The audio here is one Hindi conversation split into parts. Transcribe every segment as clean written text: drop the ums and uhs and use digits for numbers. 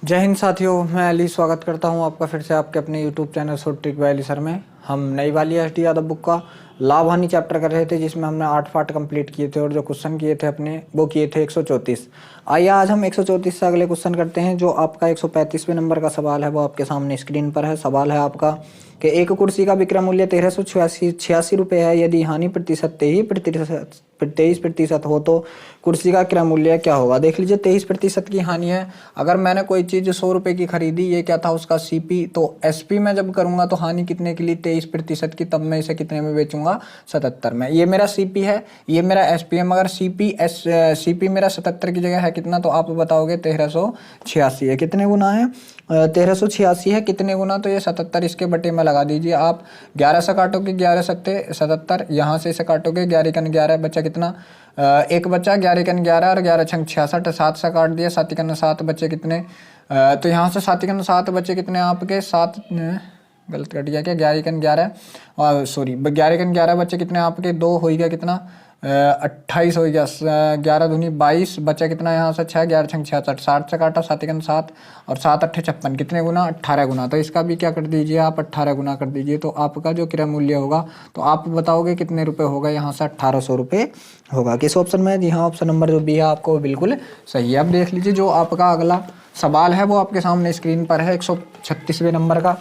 जय हिंद साथियों, मैं अली स्वागत करता हूं आपका फिर से आपके अपने YouTube channel short trick bye Ali sir में। हम नई वाली एस डी यादव बुक का लाभ हानि चैप्टर कर रहे थे, जिसमें हमने 8 पार्ट कंप्लीट किए थे और जो क्वेश्चन किए थे अपने वो किए थे 134। आइए आज हम 134 से अगले क्वेश्चन करते हैं। जो आपका 135वें नंबर का सवाल है वो आपके सामने स्क्रीन पर है। सवाल है आपका कि एक कुर्सी का विक्रय मूल्य 1386 रुपये है। यदि हानि प्रतिशत 23% हो तो कुर्सी का क्रय मूल्य क्या होगा। देख लीजिए 23% की हानि है। अगर मैंने कोई चीज़ 100 रुपये की खरीदी, ये क्या था उसका सीपी, तो एसपी में जब करूंगा तो हानि कितने के लिए 23% की, तब मैं इसे कितने में बेचूंगा 77 में। ये मेरा सीपी है, ये मेरा एसपी है, मगर सीपी मेरा 77 की जगह है कितना, तो आप बताओगे 1386 है। कितने गुना है 1386 है, कितने गुना, तो ये 77 इसके बटे में लगा दीजिए आप। 11 से काटोगे 11 सत्ते 77, यहाँ से इसे काटोगे 11 कन 11, बच्चा कितना एक बच्चा 11 कन 11 और 11 छंग 66, 7 से काट दिया, 7 कन 7 बच्चे कितने, तो यहाँ से 7 कन 7 बच्चे कितने आपके 7, गलत कट गया क्या, 11 कन 11 और सॉरी 11 कन 11 बच्चे कितने आपके 2 हो गया कितना 28 हो गया, 11 दूनी 22 बच्चा कितना यहाँ से 6, 11 छंग 66, 60 से काटा 7 कन 7 और 7 अट्ठे 56, कितने गुना 18 गुना। तो इसका भी क्या कर दीजिए आप 18 गुना कर दीजिए, तो आपका जो क्रय मूल्य होगा तो आप बताओगे कितने रुपए होगा, यहाँ से 1800 रुपये होगा। किस ऑप्शन में, जी हाँ ऑप्शन नंबर जो बी है आपको बिल्कुल सही है। अब देख लीजिए जो आपका अगला सवाल है वो आपके सामने स्क्रीन पर है। 136वें नंबर का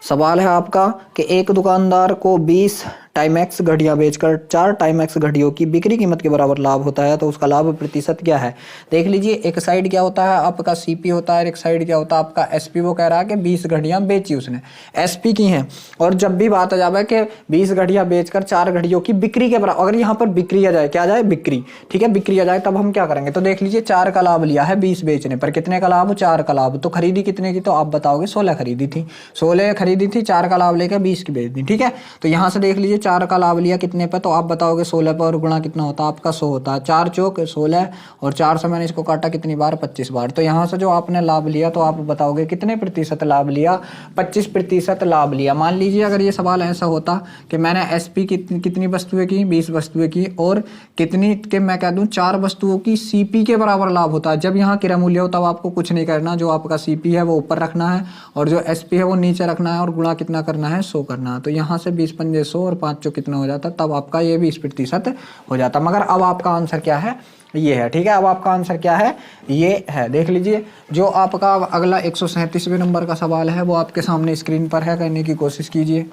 सवाल है आपका कि एक दुकानदार को 20 टाइमैक्स घड़ियां बेचकर 4 टाइमैक्स घड़ियों की बिक्री कीमत के बराबर लाभ होता है, तो उसका लाभ प्रतिशत क्या है। देख लीजिए एक साइड क्या होता है आपका सीपी होता है और एक साइड क्या होता है आपका एसपी। वो कह रहा है कि 20 घड़ियां बेची उसने, एसपी की हैं, और जब भी बात आ जाए कि 20 घड़ियां बेचकर 4 घड़ियों की बिक्री के बराबर, अगर यहाँ पर बिक्री आ जाए, क्या आ जाए बिक्री, ठीक है बिक्री आ जाए, तब हम क्या करेंगे। तो देख लीजिए 4 का लाभ लिया है 20 बेचने पर, कितने का लाभ 4 का लाभ, तो खरीदी कितने की, तो आप बताओगे 16 खरीदी थी, 16 खरीदी थी, 4 का लाभ लेकर 20 की बेच दी, ठीक है। तो यहाँ से देख लीजिए 4 का लाभ लिया कितने पर, तो आप बताओगे 16 पर, और गुणा कितना होता है आपका 100 होता है, 4 चौक 16 और 4 से मैंने इसको काटा कितनी बार 25 बार। तो यहाँ से जो आपने लाभ लिया तो आप बताओगे कितने प्रतिशत लाभ लिया, 25% लाभ लिया। मान लीजिए अगर ये सवाल ऐसा होता कि मैंने एसपी की कितनी वस्तुएं की, 20 वस्तुएं की, और कितनी के मैं कह दूं 4 वस्तुओं की सीपी के बराबर लाभ होता है। जब यहाँ क्रय मूल्य होता है आपको कुछ नहीं करना, जो आपका सीपी है वो ऊपर रखना है और जो एसपी है वो नीचे रखना है, और गुणा कितना करना है 100 करना है। तो यहाँ से 20 पंजे 100 और 5 चौक कितना हो जाता, तब आपका ये 20% हो जाता। मगर अब आपका आंसर क्या है, ये है, ठीक है। अब आपका आंसर क्या है, ये है। देख लीजिए जो आपका अगला 137वें नंबर का सवाल है वो आपके सामने स्क्रीन पर है, करने की कोशिश कीजिए।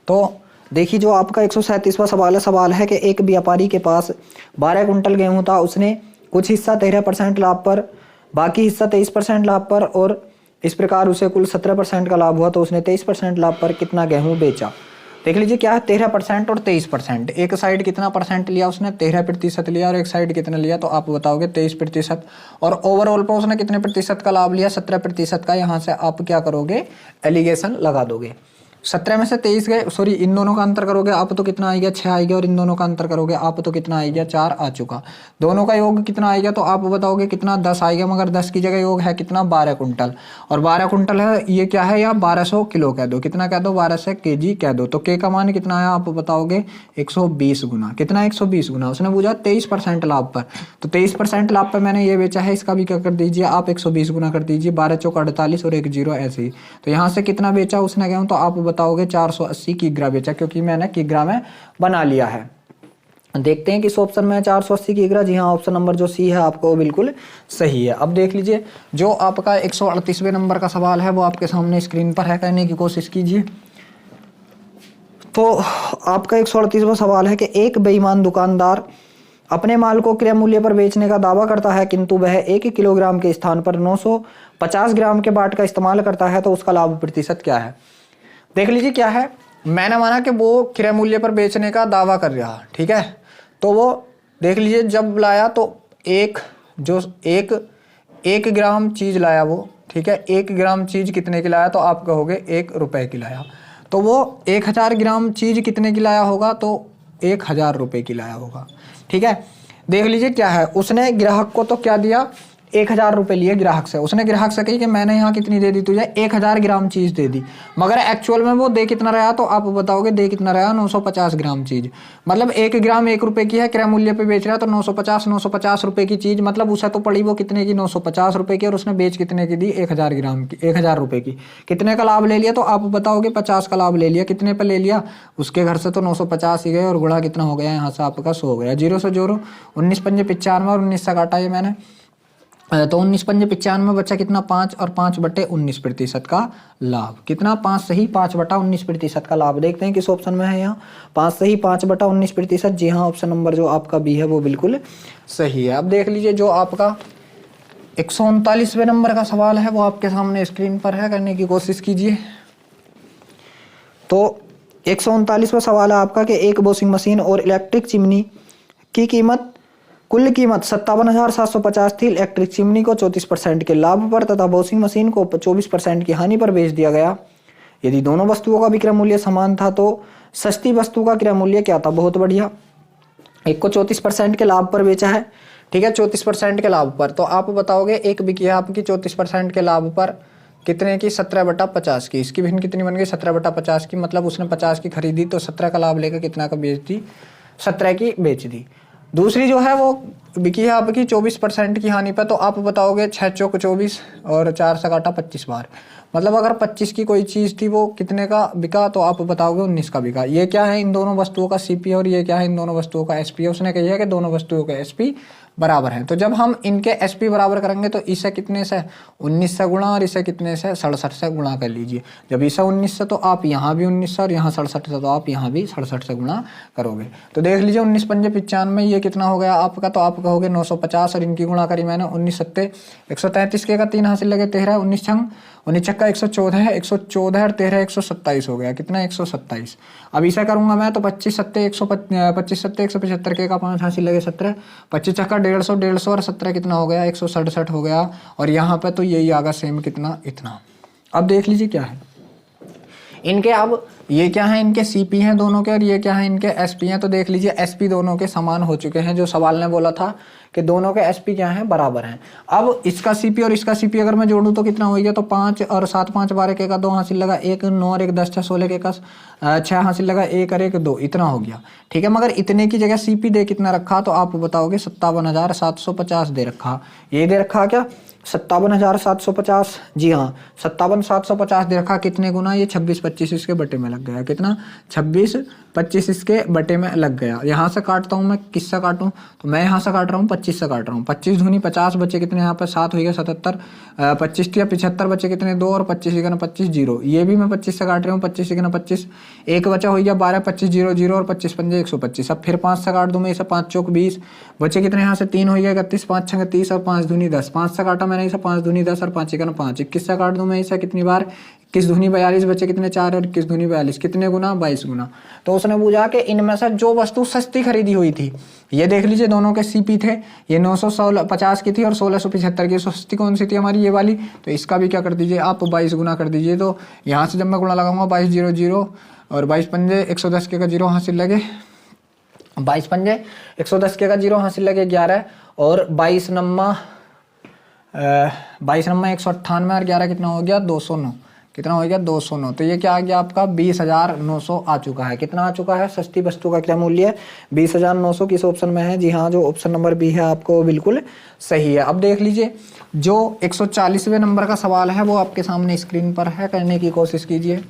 तो देखिए जो आपका 137वां सवाल है कि एक व्यापारी के पास 12 कुंटल गेहूं था, उसने कुछ हिस्सा 13% लाभ पर, बाकी हिस्सा 23% लाभ पर, और इस प्रकार उसे कुल 17% का लाभ हुआ, तो उसने 23% लाभ पर कितना गेहूं बेचा। देख लीजिए क्या है 13% और 23%, एक साइड कितना परसेंट लिया उसने 13% लिया, और एक साइड कितना लिया, तो आप बताओगे 23%, और ओवरऑल पर उसने कितने प्रतिशत का लाभ लिया 17% का। यहाँ से आप क्या करोगे एलिगेशन लगा दोगे, 17 में से 23 गए, सॉरी इन दोनों का अंतर करोगे आप तो कितना आएगा 6 आएगा, और इन दोनों का अंतर करोगे आप तो कितना आएगा 4 आ चुका, दोनों का योग कितना आएगा, तो आप बताओगे कितना 10 आएगा, मगर 10 की जगह योग है कितना 12 कुंटल, और 12 कुंटल है ये क्या है, या 1200 किलो कह दो, कितना कह दो 1200 केजी कह दो। तो के का मान कितना है आप बताओगे 120 गुना, कितना 120 गुना। उसने पूछा 23% लाभ पर, तो 23% लाभ पर मैंने ये बेचा है, इसका भी क्या कर दीजिए आप 120 गुना कर दीजिए, 12 चौक 48 और 1 0 ऐसे ही। तो यहाँ से कितना बेचा उसने गेहूं, तो आप बताओगे 480 किग्रा बेचा, क्योंकि मैंने किग्रा में बना लिया है। देखते हैं किस ऑप्शन में 480 किग्रा, जी हाँ ऑप्शन नंबर जो सी है आपको बिल्कुल सही है। अब देख लीजिए जो आपका 138वें नंबर का सवाल है वो आपके सामने स्क्रीन पर है, करने की कोशिश कीजिए। तो आपका 138वां सवाल है कि एक बेईमान दुकानदार अपने माल को क्रय मूल्य पर बेचने का दावा करता है, किंतु वह 1 किलोग्राम के स्थान पर 950 ग्राम के बाट का इस्तेमाल करता है, तो उसका लाभ प्रतिशत क्या है। देख लीजिए क्या है, मैंने माना कि वो क्रय मूल्य पर बेचने का दावा कर रहा, ठीक है, तो वो देख लीजिए जब लाया तो एक ग्राम चीज लाया वो, ठीक है, 1 ग्राम चीज कितने की लाया, तो आप कहोगे 1 रुपए की लाया, तो वो 1000 ग्राम चीज कितने की लाया होगा, तो 1000 रुपए की लाया होगा, ठीक है। देख लीजिए क्या है, उसने ग्राहक को तो क्या दिया 1000 रुपये लिए ग्राहक से, उसने ग्राहक से कही कि मैंने यहाँ कितनी दे दी तुझे, 1000 ग्राम चीज़ दे दी, मगर एक्चुअल में वो दे कितना रहा, तो आप बताओगे दे कितना रहा, 950 ग्राम चीज़। मतलब 1 ग्राम 1 रुपये की है, क्रय मूल्य पे बेच रहा है तो 950 रुपये की चीज़, मतलब उसे तो पड़ी वो कितने की, 950 रुपये की, और उसने बेच कितने की दी, 1000 ग्राम की, 1000 रुपये की। कितने का लाभ ले लिया, तो आप बताओगे 50 का लाभ ले लिया। कितने पे ले लिया, उसके घर से तो 950 ही गए, और गुणा कितना हो गया, यहाँ से आपका 100 हो गया। 0 से जोड़ो, 19 पंजे 95 और 19 से काटा ये मैंने, तो 19 पंजे 95 बचा कितना, 5, और 5/19% का लाभ। कितना, 5 सही 5/19% का लाभ। देखते हैं किस ऑप्शन में है यहाँ, 5 सही 5/19%। जी हाँ, ऑप्शन नंबर जो आपका बी है वो बिल्कुल सही है। अब देख लीजिए जो आपका 139वें नंबर का सवाल है वो आपके सामने स्क्रीन पर है, करने की कोशिश कीजिए। तो 139वां सवाल है आपका कि एक वॉशिंग मशीन और इलेक्ट्रिक चिमनी की कीमत, कुल कीमत 57,750 थी। इलेक्ट्रिक चिमनी को 34% के लाभ पर तथा वॉशिंग मशीन को 24% की हानि पर बेच दिया गया। यदि दोनों वस्तुओं का विक्रय मूल्य समान था तो सस्ती वस्तु का क्रय मूल्य क्या था। बहुत बढ़िया, एक को 34% के लाभ पर बेचा है, ठीक है, 34% के लाभ पर। तो आप बताओगे एक बिकी है आपकी 34% के लाभ पर कितने की, 17/50 की। इसकी भिन्न कितनी बन गई, 17/50 की, मतलब उसने 50 की खरीदी तो 17 का लाभ लेकर कितना का बेच दी, 17 की बेच दी। दूसरी जो है वो बिकी है आपकी 24% की हानि पर, तो आप बताओगे 6 चौक 24 और 4 से काटा 25 बार, मतलब अगर 25 की कोई चीज़ थी वो कितने का बिका, तो आप बताओगे 19 का बिका। ये क्या है, इन दोनों वस्तुओं का सीपी और ये क्या है, इन दोनों वस्तुओं का एसपी है। उसने कही है कि दोनों वस्तुओं का एसपी बराबर है, तो जब हम इनके एसपी बराबर करेंगे तो इसे कितने से, 19 से गुणा, और इसे कितने से, 67 से गुणा कर लीजिए। जब इसे 19 से तो आप यहाँ भी 19 से, और यहाँ 67 से तो आप यहाँ भी 67 से गुणा करोगे। तो देख लीजिए 19 पंजे 95, ये कितना हो गया आपका, तो आप कहोगे 950, और इनकी गुणा करी मैंने 19 सत्ते 133 के का 3 हासिल लगे 13, 19 छंग 19 छक्का 114 है, 114 और 13 127 हो गया। कितना, 127। अब इसे करूंगा मैं तो 25 सत्ते 175 के का 5 हासिल लगे 17, 25 छक्का 150, 150 और 17 कितना हो गया, 167 हो गया। और यहाँ पे तो यही आगा सेम कितना, इतना। अब देख लीजिए क्या है इनके, अब ये क्या है, इनके सीपी हैं दोनों के, और ये क्या है, इनके एसपी हैं। तो देख लीजिए एसपी दोनों के समान हो चुके हैं, जो सवाल ने बोला था कि दोनों के एसपी क्या हैं, बराबर हैं। अब इसका सीपी और इसका सीपी अगर मैं जोड़ूं तो कितना हो गया, तो 5 और 7 5 12 के का 2 हासिल लगा 1, 9 और 1 10 6 16 के का 6 हासिल लगा 1 और 1 2, इतना हो गया, ठीक है। मगर इतने की जगह सीपी दे कितना रखा, तो आप बताओगे 57,750 दे रखा। ये दे रखा क्या, 57,750, जी हाँ 57,750 दे रखा। कितने गुना, ये 26 25 इसके बटे में लग गया। कितना, 26 25 इसके बटे में लग गया। यहाँ से काटता हूँ मैं, किससे काटूँ, तो मैं यहाँ से काट रहा हूँ 25 से काट रहा हूँ। 25 दूनी 50 बचे कितने, यहाँ पर 7 हो गया 77, 25 या 75 बचे कितने 2, और 25 इकना 25 0। ये भी मैं 25 से काट रहा हूँ, 25 इकना 25, एक बचा हो गया 12, 25 0 0 और 25 पंजे 125। अब फिर 5 से काट दूँ मैं इसे, 5 चौक 20 बचे कितने, यहाँ से 3 हो गया 31, 5 छंग 30 और 5 दूनी 10। 5 से काटा मैंने इसे, 5 दूनी 10 और 5 इकना 5, 21 से काट दूँ मैं इसे कितनी बार, 21 दूनी 42 बचे कितने 4, और 21 दूनी 42 कितने गुना, 22 गुना। तो उसने पूछा कि इनमें से जो वस्तु सस्ती खरीदी हुई थी, ये देख लीजिए दोनों के सीपी थे, ये 950 की थी और 1675 की। सस्ती कौन सी थी हमारी, ये वाली। तो इसका भी क्या कर दीजिए आप, 22 गुना कर दीजिए। तो यहाँ से जब मैं गुणा लगाऊंगा 22 0 0 और 22 पंजे 110 के का 0 हासिल लगे, 22 पंजे 110 के का 0 हासिल लगे 11, और 22 नम्मा 198 और 11 कितना हो गया, 209। कितना हो गया, 209। तो ये क्या आ गया आपका, 20,900 आ चुका है। कितना आ चुका है, सस्ती वस्तु का क्या मूल्य, 20,900 किस ऑप्शन में है, जी हाँ जो ऑप्शन नंबर बी है आपको बिल्कुल सही है। अब देख लीजिए जो 140वें नंबर का सवाल है वो आपके सामने स्क्रीन पर है, करने की कोशिश कीजिए।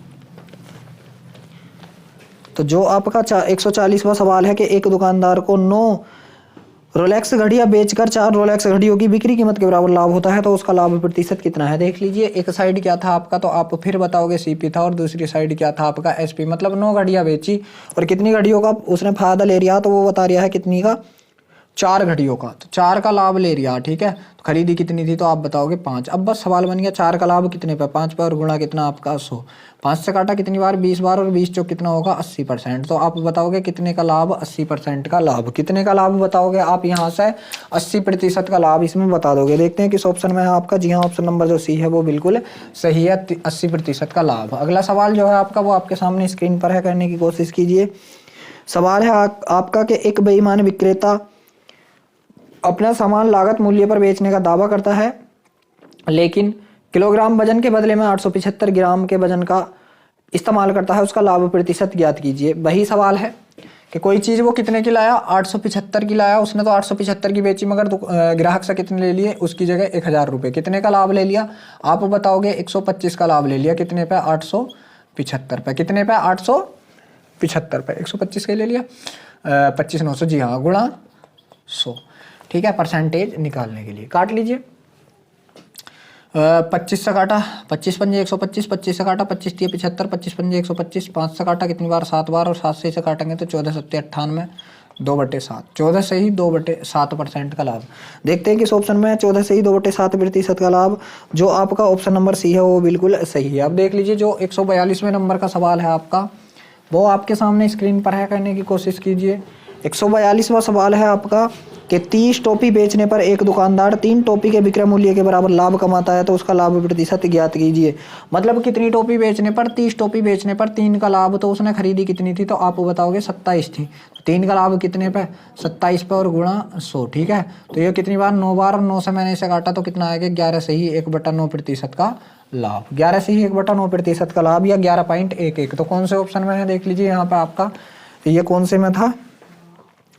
तो जो आपका 140वां सवाल है कि एक दुकानदार को 9 रोलेक्स घड़ियां बेचकर 4 रोलेक्स घड़ियों की बिक्री कीमत के बराबर लाभ होता है, तो उसका लाभ प्रतिशत कितना है। देख लीजिए एक साइड क्या था आपका, तो आप फिर बताओगे सीपी था, और दूसरी साइड क्या था आपका, एसपी। मतलब 9 घड़ियां बेची और कितनी घड़ियों का उसने फायदा ले लिया, तो वो बता रहा है कितनी का, 4 घड़ियों का। तो 4 का लाभ ले लिया, ठीक है। तो खरीदी कितनी थी, तो आप बताओगे 5। अब बस सवाल बन गया 4 का लाभ कितने पे, 5 पे, और गुणा कितना आपका 100। 5 से काटा कितनी बार, 20 बार, और 20 चौक कितना होगा, 80%। तो आप बताओगे कितने का लाभ, 80% का लाभ। कितने का लाभ बताओगे आप, यहाँ से 80% का लाभ इसमें बता दोगे। देखते हैं किस ऑप्शन में है आपका, जी हाँ ऑप्शन नंबर जो सी है वो बिल्कुल सही है, 80% का लाभ। अगला सवाल जो है आपका वो आपके सामने स्क्रीन पर है, करने की कोशिश कीजिए। सवाल है आपका कि एक बेईमान विक्रेता अपना सामान लागत मूल्य पर बेचने का दावा करता है, लेकिन किलोग्राम वजन के बदले में 875 ग्राम के वजन का इस्तेमाल करता है, उसका लाभ प्रतिशत ज्ञात कीजिए। वही सवाल है कि कोई चीज़ वो कितने की लाया, 875 की लाया, उसने तो 875 की बेची, मगर ग्राहक से कितने ले लिए, उसकी जगह 1000 रुपये। कितने का लाभ ले लिया, आप बताओगे 125 का लाभ ले लिया। कितने पे, 875 पे। कितने पे, 875 पे। 125 के ले लिया, 25,900, जी हाँ, गुणा 100। ठीक है, परसेंटेज निकालने के लिए काट लीजिए। 25 से काटा, 25 पंजे 125, 25 से काटा, 25 तिये 75, 25 पंजे 125, 5 से काटा कितनी बार, 7 बार, और 7 से इसे काटेंगे तो 14 सत्ते 98, 2/7। 14 से ही 2/7% का लाभ। देखते हैं कि इस ऑप्शन में 14 से ही 2/7% का लाभ, जो आपका ऑप्शन नंबर सी है वो बिल्कुल सही है। अब देख लीजिए जो 142वें नंबर का सवाल है आपका, वो आपके सामने स्क्रीन पर है, करने की कोशिश कीजिए। 142वां सवाल है आपका कि 30 टोपी बेचने पर एक दुकानदार 3 टोपी के विक्रय मूल्य के बराबर लाभ कमाता है, तो उसका लाभ प्रतिशत ज्ञात कीजिए। मतलब कितनी टोपी बेचने पर, 30 टोपी बेचने पर 3 का लाभ, तो उसने खरीदी कितनी थी, तो आप बताओगे 27 थी। 3 का लाभ कितने पे, 27 पे, और गुणा 100। ठीक है, तो ये कितनी बार, 9 बार, और 9 से मैंने इसे काटा तो कितना आएगा, 11 से ही 1/9% का लाभ। 11 से ही 1/9% का लाभ, या 11.11। तो कौन से ऑप्शन में है देख लीजिए यहाँ पे आपका, ये कौन से में था,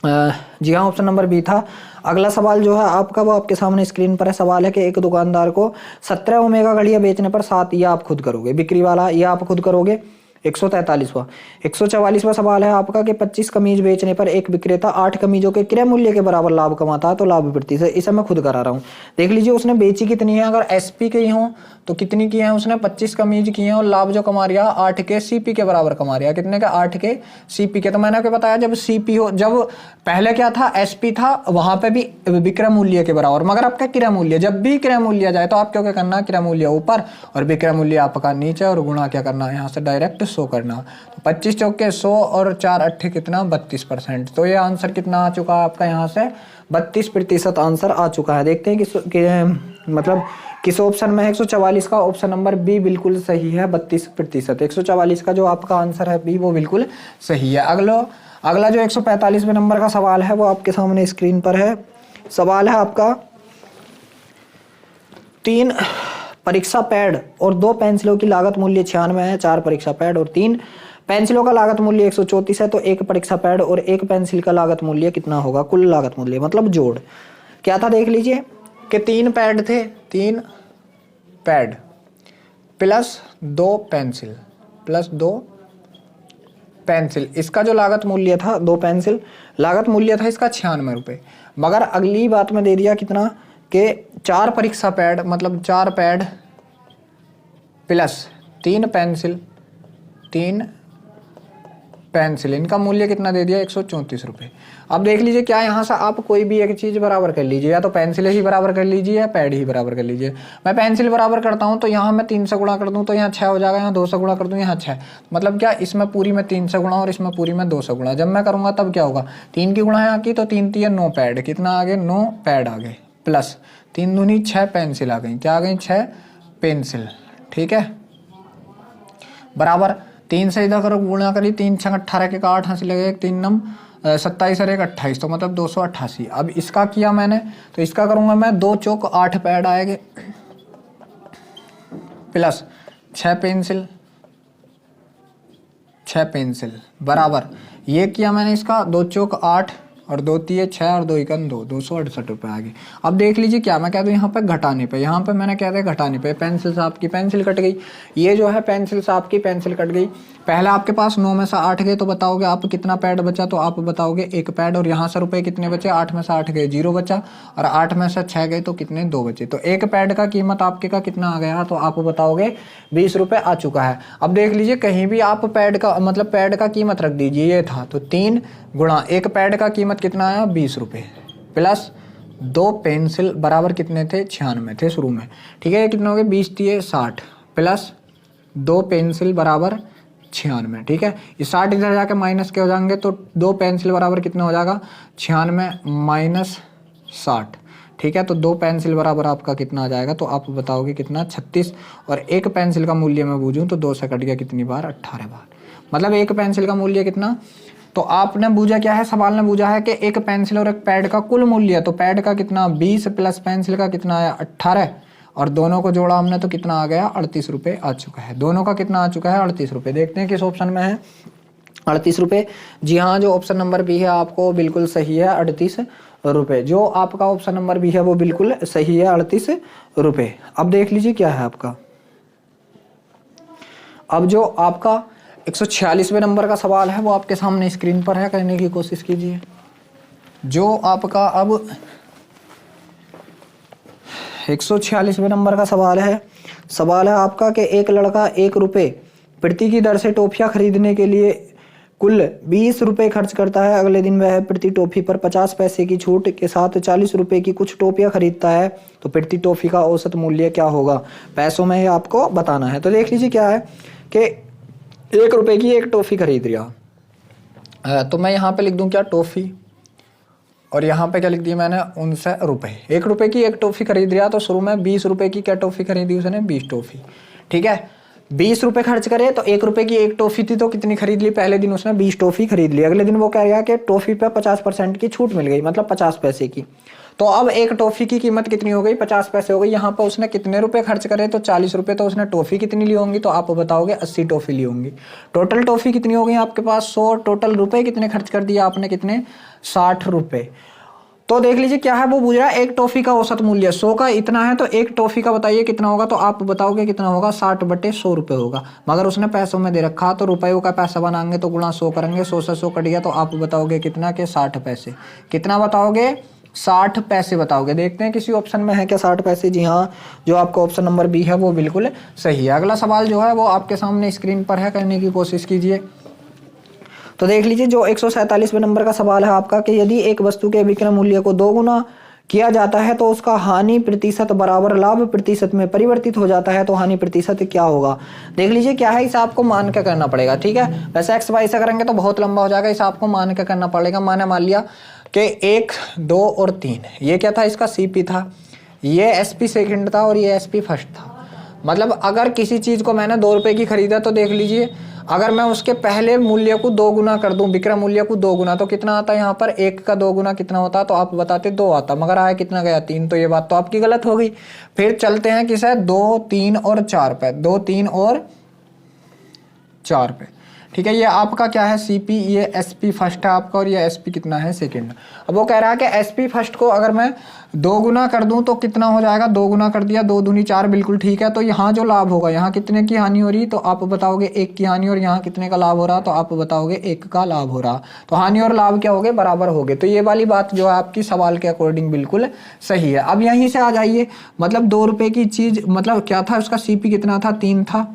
जी हाँ, ऑप्शन नंबर बी था। अगला सवाल जो है आपका, वो आपके सामने स्क्रीन पर है। सवाल है कि एक दुकानदार को 17 ओमेगा घड़ियां बेचने पर 7 ये आप खुद करोगे, बिक्री वाला ये आप खुद करोगे। 143वां 144वां सवाल है आपका कि 25 कमीज बेचने पर एक विक्रेता 8 कमीजों के क्रय मूल्य के बराबर लाभ कमाता है, तो लाभ प्रतिशत, इसे मैं खुद करा रहा हूँ। देख लीजिए उसने बेची कितनी है, अगर एसपी की हो तो कितनी की है, उसने 25 कमीज की है, और लाभ जो कमा रहा 8 के सीपी के बराबर कमा रहा। कितने का, 8 के सीपी के। तो मैंने आपको बताया जब सीपी हो, जब पहले क्या था, एसपी था, वहां पे भी विक्रय मूल्य के बराबर, मगर आपका क्रय मूल्य, जब भी क्रय मूल्य जाए तो आपको क्या करना है, क्रय मूल्य ऊपर और विक्रय मूल्य आपका नीचे, और गुणा क्या करना है, यहाँ से डायरेक्ट 100 करना। तो 25 चौके 100 और 4 अट्ठे कितना, 32%। तो ये आंसर कितना आ चुका है आपका, यहाँ से 32% आंसर आ चुका है। देखते हैं कि मतलब किस ऑप्शन में है। 144 का ऑप्शन नंबर बी बिल्कुल सही है, 32%। 144 का जो आपका आंसर है बी, वो बिल्कुल सही है। अगला जो 145वें नंबर का सवाल है, वो आपके सामने स्क्रीन पर है। सवाल है आपका, 3 परीक्षा पैड और 2 पेंसिलों की लागत मूल्य 96 है। 4 परीक्षा पैड और 3 पेंसिलों का लागत मूल्य 134 है, तो 1 परीक्षा पैड और 1 पेंसिल का लागत मूल्य कितना होगा, कुल लागत मूल्य, मतलब जोड़ क्या था। देख लीजिए कि 3 पैड थे, 3 pad plus 2 pencil, plus 2 pencil, इसका जो लागत मूल्य था, 2 पेंसिल लागत मूल्य था इसका 96 रुपये। मगर अगली बात में दे दिया कितना, कि 4 परीक्षा पैड, मतलब 4 पैड प्लस 3 पेंसिल, 3 पेंसिल, इनका मूल्य कितना दे दिया, 134 रुपये। अब देख लीजिए क्या, यहाँ से आप कोई भी एक चीज़ बराबर कर लीजिए, या तो पेंसिल ही बराबर कर लीजिए या पैड ही बराबर कर लीजिए। मैं पेंसिल बराबर करता हूँ तो यहाँ मैं 3 से गुणा कर दूँ तो यहाँ 6 हो जाएगा, यहाँ 2 से गुणा कर दूँ यहाँ 6, मतलब क्या, इसमें पूरी में 3 से गुणा और इसमें पूरी में 2 से गुणा। जब मैं करूँगा तब क्या होगा, 3 की गुणा यहाँ की, तो 3 3 9 पैड, कितना आ गए, 9 पैड आ गए, प्लस 3 दूनी 6 पेंसिल आ गई, क्या आ गई, 6 पेंसिल। ठीक है, बराबर 3 से इधर करो, गुणा करी, 3 6 18 के 8 हंसी लगे, 3 नम 27 और 1 28, तो मतलब 288। अब इसका किया मैंने, तो इसका करूंगा मैं, 2 चौक 8 पैड आएंगे, प्लस 6 पेंसिल, 6 पेंसिल, बराबर ये किया मैंने इसका, 2 चौक 8 और 2 तिये 6 और 2 इकन 2, 268 रुपये आ गए। अब देख लीजिए क्या मैं कह दूँ, यहाँ पे घटाने पे, यहाँ पे मैंने कह दिया घटाने पे, पेंसिल साहब की पेंसिल कट गई, ये जो है पेंसिल साहब की पेंसिल कट गई। पहले आपके पास 9 में से 8 गए, तो बताओगे आप कितना पैड बचा, तो आप बताओगे 1 पैड, और यहाँ से रुपए कितने बचे, 8 में से 8 गए 0 बचा, और 8 में से 6 गए तो कितने, 2 बचे। तो 1 पैड का कीमत आपके का कितना आ गया, तो आप बताओगे 20 रुपये आ चुका है। अब देख लीजिए कहीं भी आप पैड का, मतलब पैड का कीमत रख दीजिए, ये था तो 3 गुणा 1 पैड का कीमत कितना आया, 20 रुपये, प्लस 2 पेंसिल बराबर कितने थे, 96 थे शुरू में। ठीक है, ये कितने हो गए, 20 तिये 60, प्लस 2 पेंसिल बराबर 96। ठीक है, ये 60 इधर जाके माइनस के हो जाएंगे, तो 2 पेंसिल बराबर कितना हो जाएगा, 96 माइनस 60। ठीक है, तो 2 पेंसिल बराबर आपका कितना आ जाएगा, तो आप बताओगे कितना, 36, और 1 पेंसिल का मूल्य मैं बूझूं तो 2 से कट गया कितनी बार, 18 बार, मतलब 1 पेंसिल का मूल्य कितना, तो आपने बूझा क्या है, सवाल ने बूझा है कि एक पेंसिल और एक पैड का कुल मूल्य है। तो पैड का कितना 20 प्लस पेंसिल का कितना आया 18, और दोनों को जोड़ा हमने तो कितना आ गया 38 रुपये आ चुका है। दोनों का कितना आ चुका है 38 रुपये। देखते हैं किस ऑप्शन में है 38 रुपये। जी हाँ, जो ऑप्शन नंबर बी है आपको बिल्कुल सही है 38 रुपये। जो आपका ऑप्शन नंबर बी है वो बिल्कुल सही है 38 रुपये। अब देख लीजिए क्या है आपका, अब जो आपका 146वें नंबर का सवाल है वो आपके सामने स्क्रीन पर है, करने की कोशिश कीजिए। जो आपका अब 146वें नंबर का सवाल है आपका कि एक लड़का 1 रुपये प्रति की दर से टॉफियाँ खरीदने के लिए कुल 20 रुपये खर्च करता है। अगले दिन वह प्रति टॉफी पर 50 पैसे की छूट के साथ 40 रुपये की कुछ टॉफियाँ खरीदता है, तो प्रति टॉफी का औसत मूल्य क्या होगा, पैसों में आपको बताना है। तो देख लीजिए क्या है कि 1 रुपये की एक टॉफी खरीद रहा, तो मैं यहाँ पे लिख दूँ क्या टॉफी, और यहाँ पे क्या लिख दिया मैंने 19 रुपये। 1 रुपये की एक टॉफी खरीद रहा, तो शुरू में 20 रुपये की क्या टॉफी खरीदी उसने 20 टॉफी, ठीक है। 20 रुपये खर्च करे तो 1 रुपये की एक टॉफी थी तो कितनी खरीद ली, पहले दिन उसने 20 टॉफी खरीद ली। अगले दिन वो कह गया कि टॉफी पे 50% की छूट मिल गई, मतलब 50 पैसे की। तो अब एक टॉफी की कीमत कितनी हो गई 50 पैसे हो गई। यहाँ पर उसने कितने रुपए खर्च करे तो 40 रुपये, तो उसने टॉफी कितनी ली होंगी, तो आप बताओगे 80 टॉफी ली होंगी। टोटल टॉफी कितनी हो गई आपके पास 100, टोटल रुपए कितने खर्च कर दिया आपने, कितने 60 रुपये। तो देख लीजिए क्या है वो पूछ रहा है एक टॉफी का औसत मूल्य 100 का इतना है, तो एक टॉफी का बताइए कितना होगा, तो आप बताओगे कितना होगा 60/100 रुपये होगा। मगर उसने पैसों में दे रखा, तो रुपयों का पैसा बनाएंगे तो गुणा 100 करेंगे, 100 से 100 कट गया, तो आप बताओगे कितना के 60 पैसे। कितना बताओगे 60 पैसे बताओगे। देखते हैं किसी ऑप्शन में है क्या 60 पैसे। जी हाँ, जो आपका ऑप्शन नंबर बी है वो बिल्कुल सही है। अगला सवाल जो है वो आपके सामने स्क्रीन पर है, करने की कोशिश कीजिए। तो देख लीजिए जो 147वें नंबर का सवाल है आपका कि यदि एक वस्तु के विक्रय मूल्य को 2 गुना किया जाता है तो उसका हानि प्रतिशत बराबर लाभ प्रतिशत में परिवर्तित हो जाता है, तो हानि प्रतिशत क्या होगा। देख लीजिए क्या है, इसे आपको मान के करना पड़ेगा, ठीक है। वैसे एक्स वाई से करेंगे तो बहुत लंबा हो जाएगा, इसे आपको मान के करना पड़ेगा। मैंने मान लिया कि 1, 2 और 3 ये क्या था, इसका सीपी था, ये एसपी सेकंड था और ये एसपी फर्स्ट था। मतलब अगर किसी चीज को मैंने 2 रुपए की खरीदा तो देख लीजिए अगर मैं उसके पहले मूल्य को 2 गुना कर दूं, विक्रय मूल्य को 2 गुना, तो कितना आता है यहाँ पर 1 का 2 गुना कितना होता, तो आप बताते 2 आता, मगर आया कितना गया 3, तो ये बात तो आपकी गलत हो गई। फिर चलते हैं किसे 2, 3 और 4 पे, 2, 3 और 4 पे, ठीक है। ये आपका क्या है सीपी, ये एसपी फर्स्ट है आपका और ये एसपी कितना है सेकंड। अब वो कह रहा है कि एसपी फर्स्ट को अगर मैं 2 गुना कर दूं तो कितना हो जाएगा, 2 गुना कर दिया, 2 दूनी 4, बिल्कुल ठीक है। तो यहाँ जो लाभ होगा, यहाँ कितने की हानि हो रही, तो आप बताओगे 1 की हानि, और यहाँ कितने का लाभ हो रहा, तो आप बताओगे 1 का लाभ हो रहा। तो हानि और लाभ क्या हो गए, बराबर हो गए। तो ये वाली बात जो है आपकी सवाल के अकॉर्डिंग बिल्कुल सही है। अब यहीं से आ जाइए, मतलब 2 रुपए की चीज, मतलब क्या था उसका सीपी कितना था 3 था,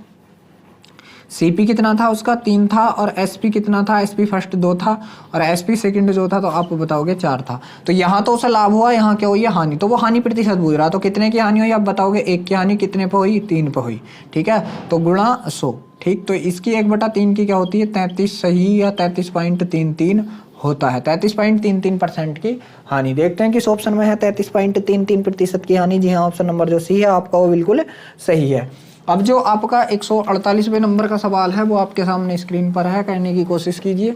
सीपी कितना था उसका 3 था, और एसपी कितना था, एसपी फर्स्ट 2 था और एसपी सेकंड जो था तो आप बताओगे 4 था। तो यहाँ तो उसे लाभ हुआ, यहाँ क्या हुई है हानि, तो वो हानि प्रतिशत पूछ रहा, तो कितने की हानि हुई आप बताओगे 1 की हानि कितने पे हुई 3 पे हुई, ठीक है, तो गुणा 100, ठीक। तो इसकी 1/3 की क्या होती है 33 सही या 33.33 होता है, 33.33% की हानि। देखते हैं किस ऑप्शन में है 33.33% की हानि। जी हाँ, ऑप्शन नंबर जो सी है आपका वो बिल्कुल सही है। अब जो आपका 148वें नंबर का सवाल है वो आपके सामने स्क्रीन पर है, करने की कोशिश कीजिए।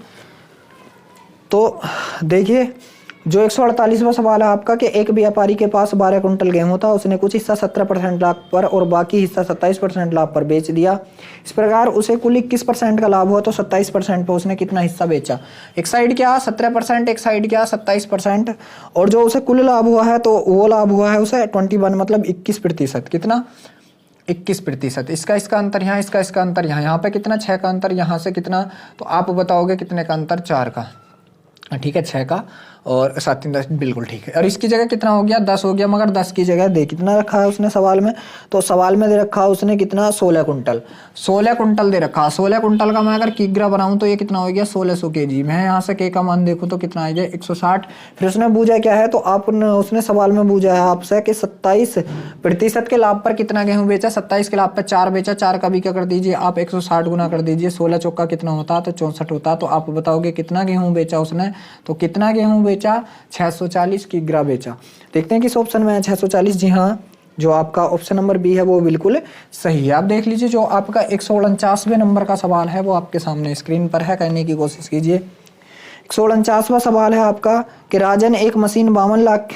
तो देखिए जो 148वां सवाल है आपका कि एक व्यापारी के पास 12 कुंटल गेहूं था, उसने कुछ हिस्सा 17% लाभ पर और बाकी हिस्सा 27% लाभ पर बेच दिया। इस प्रकार उसे कुल 21% का लाभ हुआ, तो 27% पर उसने कितना हिस्सा बेचा। एक साइड क्या 17%, एक साइड क्या 27%, और जो उसे कुल लाभ हुआ है तो वो लाभ हुआ है उसे 21, मतलब 21%। कितना 21%। इसका अंतर यहाँ, इसका अंतर यहाँ, यहाँ पे कितना 6 का अंतर, यहाँ से कितना, तो आप बताओगे कितने का अंतर 4 का, ठीक है 6 का, और 7 10 बिल्कुल ठीक है। और इसकी जगह कितना हो गया 10 हो गया, मगर 10 की जगह दे कितना रखा है उसने सवाल में, तो सवाल में दे रखा है उसने कितना 16 कुंटल, 16 कुंटल दे रखा है। 16 कुंटल का मैं अगर किग्रा बनाऊं तो ये कितना हो गया 1600 kg। मैं यहाँ से के का मान देखूं तो कितना आ गया 160। फिर उसने पूछा क्या है, तो आपने उसने सवाल में पूछा है आपसे कि 27% के लाभ पर कितना गेहूं बेचा, 27 के लाभ पर 4 बेचा, 4 का भी क्या कर दीजिए आप 160 गुना कर दीजिए, 16 चौका कितना होता तो 64 होता, तो आप बताओगे कितना गेहूं बेचा उसने, तो कितना गेहूं बेचा 640 किग्रा बेचा। देखते हैं किस ऑप्शन में है 640। जी हाँ, जो आपका ऑप्शन नंबर बी है वो बिल्कुल सही है। आप देख लीजिए जो आपका 149वें नंबर का सवाल है वो आपके सामने स्क्रीन पर है, करने की कोशिश कीजिए। 149वां सवाल है आपका कि राजन एक मशीन 52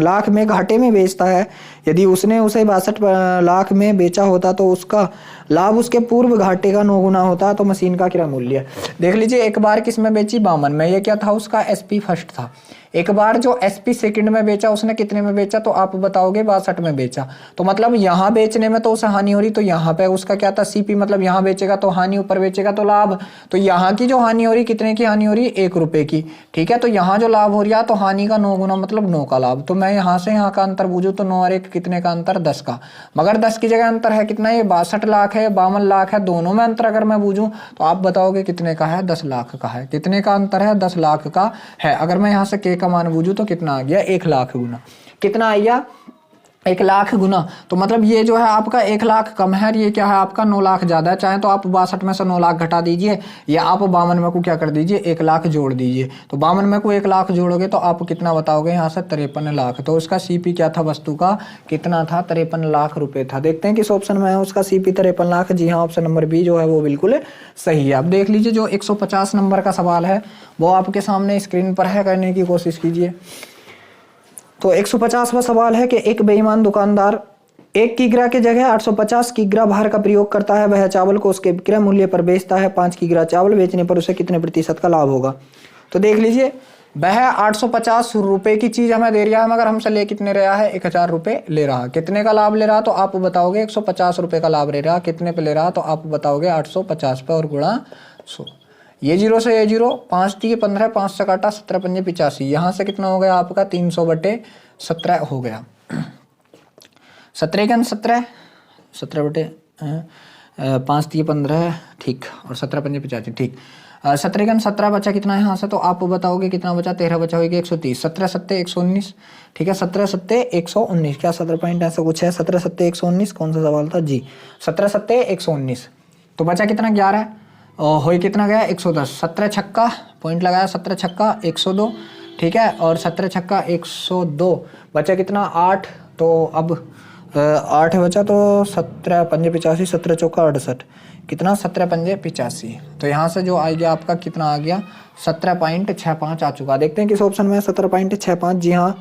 लाख में घाटे में बेचता है। यदि उसने उसे 62 लाख में बेचा होता तो उसका लाभ उसके पूर्व घाटे का 9 गुना होता, तो मशीन का क्या मूल्य है। देख लीजिए, एक बार किस में बेची, 52 में। ये क्या था, उसका एसपी फर्स्ट था। एक बार जो एसपी सेकंड में बेचा, उसने कितने में बेचा, तो आप बताओगे 62 में बेचा। तो मतलब यहाँ बेचने में तो उसे हानि हो रही, तो यहाँ पे उसका क्या था, सीपी, मतलब यहाँ बेचेगा तो हानि, ऊपर बेचेगा तो लाभ। तो यहाँ की जो हानि हो रही, कितने की हानि हो रही, 1 रुपए की। ठीक है, तो यहाँ जो लाभ हो रहा है तो हानि का 9 गुना, मतलब 9 का लाभ। तो मैं यहाँ से यहाँ का अंतर बूझू तो 9 और 1 कितने का अंतर, 10 का। मगर 10 की जगह अंतर है कितना, ये 62 लाख है, 52 लाख है, दोनों में अंतर अगर मैं बूझूं तो आप बताओगे कितने का है, 10 लाख का है। कितने का अंतर है, 10 लाख का है। अगर मैं यहाँ से के का मान बूझूं तो कितना आ गया, 1 लाख गुना। कितना आ गया, 1 लाख गुना। तो मतलब ये जो है आपका 1 लाख कम है, ये क्या है आपका 9 लाख ज्यादा है। चाहे तो आप 62 में से 9 लाख घटा दीजिए, या आप 52 में को क्या कर दीजिए, 1 लाख जोड़ दीजिए। तो 52 में को 1 लाख जोड़ोगे तो आप कितना बताओगे, यहाँ से 53 लाख। तो उसका सीपी क्या था, वस्तु का कितना था, 53 लाख रुपए था। देखते हैं किस ऑप्शन में है उसका सीपी 53 लाख। जी हाँ, ऑप्शन नंबर बी जो है वो बिल्कुल सही है। अब देख लीजिए, जो 150 नंबर का सवाल है वो आपके सामने स्क्रीन पर है, करने की कोशिश कीजिए। तो 150वां सवाल है कि एक बेईमान दुकानदार 1 किग्रा की जगह 850 किग्रा भार का प्रयोग करता है। वह चावल को उसके विक्रय मूल्य पर बेचता है। 5 किग्रा चावल बेचने पर उसे कितने प्रतिशत का लाभ होगा। तो देख लीजिए, वह 850 रुपए की चीज हमें दे रहा है, मगर हमसे ले कितने रहा है, 1000 रुपए ले रहा। कितने का लाभ ले रहा, तो आप बताओगे 150 रुपए का लाभ ले रहा। कितने पे ले रहा, तो आप बताओगे 850 पे और गुणा 100। ये 0 से ये 0, 5 × 15, 5 से काटा 17 × 5 = 85। यहाँ से कितना हो गया आपका, 300/17 हो गया। 17 × 17, 5 × 15, ठीक, और 17 × 5 = 85, ठीक। 17 × 17 बचा कितना है यहाँ से, तो आप बताओगे कितना बचा, 13 बचा होगी 130। 17 × 7 = 119, ठीक है, 17 × 7 = 119, क्या 17 पॉइंट ऐसा कुछ है, 17 × 7 = 119, कौन सा सवाल था जी, 17 × 7 = 119। तो बचा कितना, 11, हो कितना गया, 110। 17 छक्का, पॉइंट लगाया, 17 छक्का 102, ठीक है, और 17 छक्का 102, बचा कितना, 8। तो अब 8 बचा, तो 17 × 5 = 85, 17 चौका 68, कितना, 17 × 5 = 85। तो यहाँ से जो आ गया आपका कितना आ गया, 17.65 आ चुका। देखते हैं किस ऑप्शन में, 17.65। जी हाँ,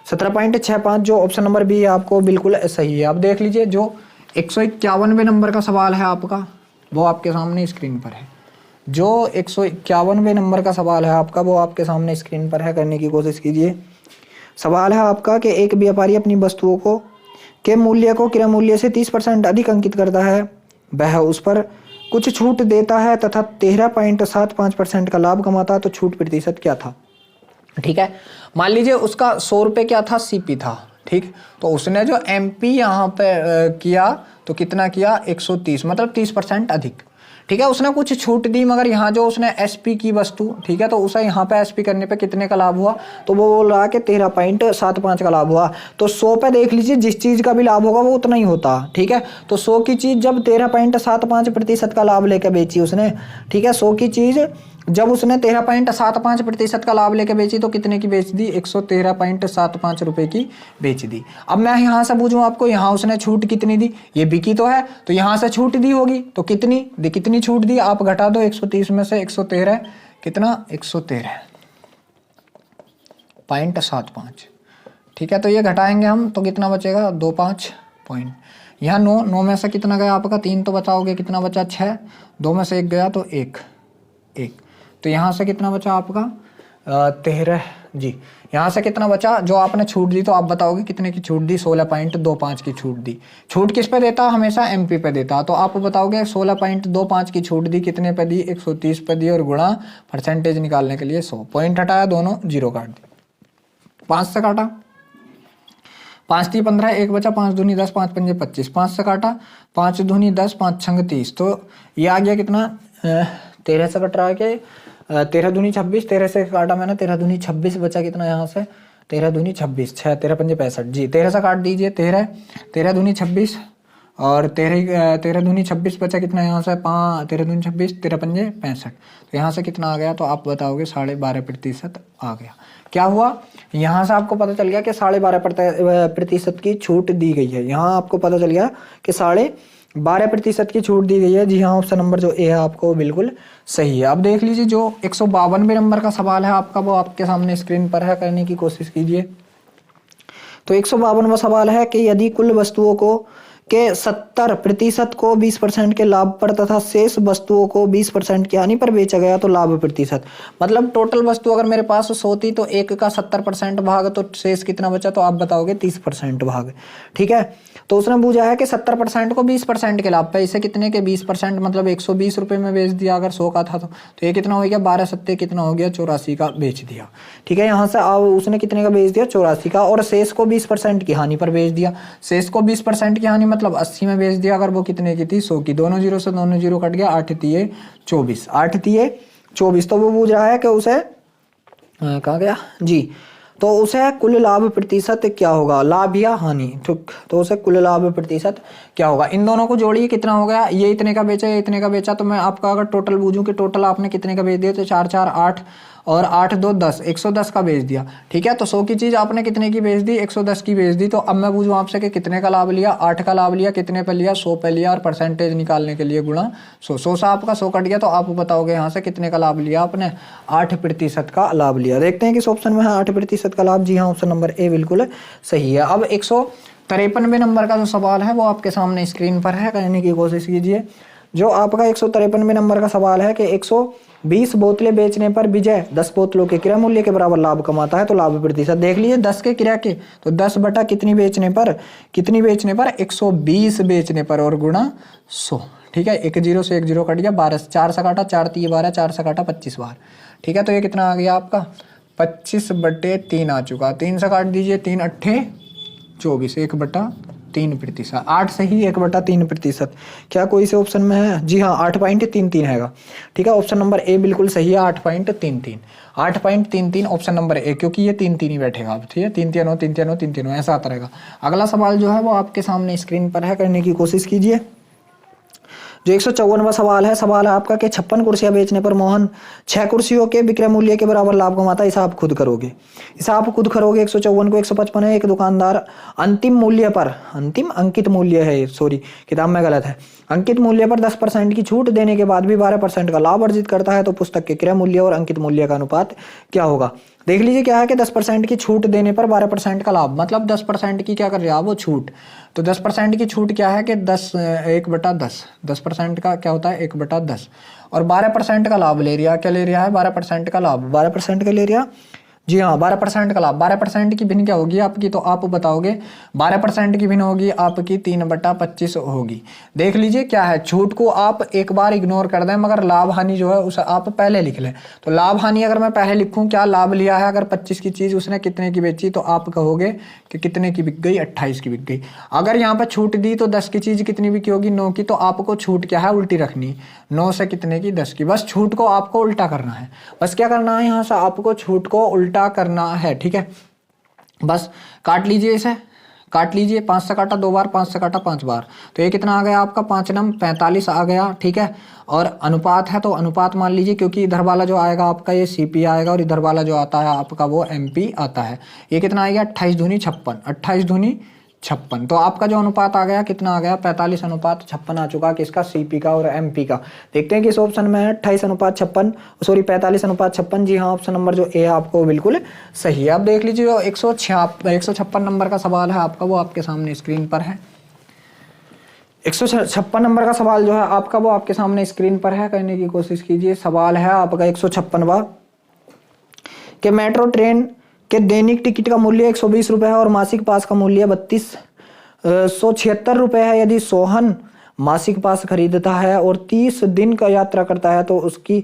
17.65 जो ऑप्शन नंबर बी है आपको बिल्कुल सही है। अब देख लीजिए, जो 151वें नंबर का सवाल है आपका, वो आपके सामने स्क्रीन पर है। जो 151वें नंबर का सवाल है आपका, वो आपके सामने स्क्रीन पर है, करने की कोशिश कीजिए। सवाल है आपका कि एक व्यापारी अपनी वस्तुओं को के मूल्य को क्रय मूल्य से 30% अधिक अंकित करता है। वह उस पर कुछ छूट देता है तथा 13.75% का लाभ कमाता है। तो छूट प्रतिशत क्या था, ठीक है। मान लीजिए उसका 100 रुपये क्या था, सीपी था, ठीक। तो उसने जो एमपी यहाँ पे किया तो कितना किया, 130, मतलब 30% अधिक, ठीक है। उसने कुछ छूट दी, मगर यहाँ जो उसने एसपी की वस्तु, ठीक है, तो उसे यहाँ पे एसपी करने पे कितने का लाभ हुआ, तो वो बोल रहा है कि 13.75 का लाभ हुआ। तो 100 पे देख लीजिए, जिस चीज का भी लाभ होगा वो उतना ही होता, ठीक है। तो 100 की चीज जब 13.75% का लाभ लेकर बेची उसने, ठीक है, 100 की चीज जब उसने 13.75% का लाभ लेके बेची तो कितने की बेच दी, 113.75 रुपए की बेच दी। अब मैं यहाँ से पूछूं आपको, यहाँ उसने छूट कितनी दी, ये बिकी तो है, तो यहाँ से छूट दी होगी, तो कितनी छूट दी, आप घटा दो 130 में से 113, कितना, 113.75, ठीक है। तो ये घटाएंगे हम तो कितना बचेगा, 25 पॉइंट। यहाँ 9 में से कितना गया आपका, 3 तो बचाओगे, कितना बचा, 6, 2 में से 1 गया तो 1। तो यहाँ से कितना बचा आपका, 13 जी। यहाँ से कितना बचा, जो आपने छूट दी, तो आप बताओगे कितने की छूट दी, 16.25 की छूट दी। छूट किस पे देता, हमेशा एमपी पे देता, तो आप बताओगे 16.25 की छूट दी, कितने पे दी, 130 पे दी, और गुणा परसेंटेज निकालने के लिए 100, पॉइंट हटाया, दोनों 0 काट दी, 5 से काटा, 5 × 15, 1 बचा, 5 दूनी 10, 5 पंजे 25, 5 से काटा, 5 दूनी 10, 5 छंग 30, तो ये आ गया कितना, 13 से कट रहा है, 13 दूनी 26, 13 से काटा मैंने, 13 दूनी 26 बचा कितना यहाँ से, 13 दूनी 26, 6, 13 पंजे 65 जी, 13 से काट दीजिए, 13 दूनी 26, और 13 दूनी 26 बचा कितना यहाँ से, 13 दूनी 26, 13 पंजे 65, तो यहाँ से कितना आ गया, तो आप बताओगे 12.5% आ गया। क्या हुआ, यहाँ से आपको पता चल गया कि 12.5% की छूट दी गई है। यहाँ आपको पता चल गया कि 12% की छूट दी गई है। जी हाँ, ऑप्शन नंबर जो ए है आपको बिल्कुल सही है। अब देख लीजिए जो 152वें नंबर का सवाल है आपका, वो आपके सामने स्क्रीन पर है, करने की कोशिश कीजिए। तो 152वां सवाल है कि यदि कुल वस्तुओं को के 70% को 20% के लाभ पर तथा शेष वस्तुओं को 20% की हानि पर बेचा गया तो लाभ प्रतिशत, मतलब टोटल वस्तु अगर मेरे पास 100 थी तो एक का 70% भाग, तो शेष कितना बचा, तो आप बताओगे 30% भाग। ठीक है, तो उसने पूछा है कि 70% को 20% के लाभ, पैसे कितने के 20%, मतलब 120 रुपये में बेच दिया अगर 100 का था तो ये कितना हो गया, 12 सत्ते कितना हो गया, 84 का बेच दिया। ठीक है, यहाँ से अब उसने कितने का बेच दिया, 84 का, और शेष को 20% की हानि पर बेच दिया। शेष को 20% की हानि मतलब 80 में बेच दिया, अगर वो कितने की थी, 100 की। दोनों जीरो से दोनों जीरो कट गया, 8 तिये 24, 8 तिये 24। तो वो पूछ रहा है कि उसे कहाँ गया जी, तो उसे कुल लाभ प्रतिशत क्या होगा, लाभ या हानि। ठीक, तो उसे कुल लाभ प्रतिशत क्या होगा। इन दोनों को जोड़िए, कितना हो गया, ये इतने का बेचा, ये इतने का बेचा, तो मैं आपका अगर टोटल पूछूं कि टोटल आपने कितने का बेच दिया, तो 4 4 8 और 8 2 10, 110 का बेच दिया। ठीक है, तो 100 की चीज आपने कितने की बेच दी, 110 की बेच दी। तो अब मैं पूछूं आपसे कि कितने का लाभ लिया, 8 का लाभ लिया, कितने पे लिया, 100 पे लिया, और परसेंटेज निकालने के लिए गुणा 100, 100 से आपका 100 कट गया, तो आप बताओगे यहाँ से कितने का लाभ लिया आपने, 8% का लाभ लिया। देखते हैं किस ऑप्शन में है 8% का लाभ। जी हाँ, ऑप्शन नंबर ए बिल्कुल सही है। अब 153वें नंबर का जो सवाल है वो आपके सामने स्क्रीन पर है, करने की कोशिश कीजिए। जो आपका 153वें नंबर का सवाल है कि 120 बोतलें बेचने पर विजय 10 बोतलों के क्रय मूल्य के बराबर लाभ कमाता है तो लाभ प्रतिशत। देख लीजिए 10 के क्रय के, तो 10 बटा कितनी बेचने पर, 120 बेचने पर, और गुणा 100। ठीक है, एक जीरो से एक जीरो कट गया, 12 4 से काटा, 4 तिये 12, 4 से काटा 25 बार। ठीक है, तो ये कितना आ गया आपका, 25/3 आ चुका। 3 से काट दीजिए, 3 अट्ठे 24, 1/3%। 8 सही, 1/3%। क्या कोई से ऑप्शन में है, जी हाँ 8.33 हैगा। ठीक है, ऑप्शन नंबर ए बिल्कुल सही है, 8.33, 8.33 ऑप्शन नंबर ए, क्योंकि ये 3 3 ही बैठेगा। ठीक है, 3 3 3 3 3 3 ऐसा आता रहेगा। अगला सवाल जो है वो आपके सामने स्क्रीन पर है, करने की कोशिश कीजिए। जो 154वां सवाल है आपका कि 56 कुर्सियां बेचने पर मोहन 6 कुर्सियों के विक्रय मूल्य के बराबर लाभ कमाता है। इसे आप खुद करोगे, 154 को 155 है। एक दुकानदार अंतिम मूल्य पर, अंतिम अंकित मूल्य है, सॉरी किताब में गलत है, अंकित मूल्य पर 10% की छूट देने के बाद भी 12% का लाभ अर्जित करता है तो पुस्तक के क्रय मूल्य और अंकित मूल्य का अनुपात क्या होगा। देख लीजिए क्या है कि 10% की छूट देने पर 12% का लाभ, मतलब 10% की क्या कर रहा है वो छूट। तो 10% की छूट क्या है कि 1/10, 10% का क्या होता है 1/10, और 12% का लाभ ले रहा है। क्या ले रहा है, 12% का लाभ, 12% का ले रहा, जी हाँ 12% का लाभ। 12% की भिन्न क्या होगी आपकी, तो आप बताओगे 12% की भिन्न होगी आपकी 3/25 होगी। देख लीजिए क्या है, छूट को आप एक बार इग्नोर कर दें, मगर लाभ हानि जो है उसे आप पहले लिख लें। तो लाभ हानि अगर मैं पहले लिखूं, क्या लाभ लिया है, अगर 25 की चीज उसने कितने की बेची, तो आप कहोगे कि कितने की बिक गई, 28 की बिक गई। अगर यहाँ पर छूट दी तो 10 की चीज कितनी बिकी होगी, 9 की, तो आपको छूट क्या है उल्टी रखनी, 9 से कितने की, 10 की। बस छूट को आपको उल्टा करना है, बस क्या करना है, यहाँ से आपको छूट को उल्टा करना है। ठीक है, बस काट लीजिए, इसे काट लीजिए, 5 से काटा 2 बार, 5 से काटा 5 बार, तो ये कितना आ गया आपका, 5 नम 45 आ गया। ठीक है, और अनुपात है तो अनुपात मान लीजिए, क्योंकि इधर वाला जो आएगा आपका ये सीपी आएगा और इधर वाला जो आता है आपका वो एमपी आता है। ये कितना आएगा, 28 दूनी 56, 28 दूनी 56। तो आपका जो अनुपात आ गया कितना आ गया, 45:56 आ चुका, किसका, सीपी का और एमपी का। देखते हैं किस ऑप्शन में है, 28:56, सॉरी 45:56। जी हाँ, ऑप्शन नंबर जो ए आपको बिल्कुल सही है। अब देख लीजिए जो 156 नंबर का सवाल है आपका, वो आपके सामने स्क्रीन पर है। 156 नंबर का सवाल जो है आपका वो आपके सामने स्क्रीन पर है, करने की कोशिश कीजिए। सवाल है आपका 156वां कि मेट्रो ट्रेन के दैनिक टिकट का मूल्य 120 रुपये है और मासिक पास का मूल्य 3276 रुपये है। यदि सोहन मासिक पास खरीदता है और 30 दिन का यात्रा करता है तो उसकी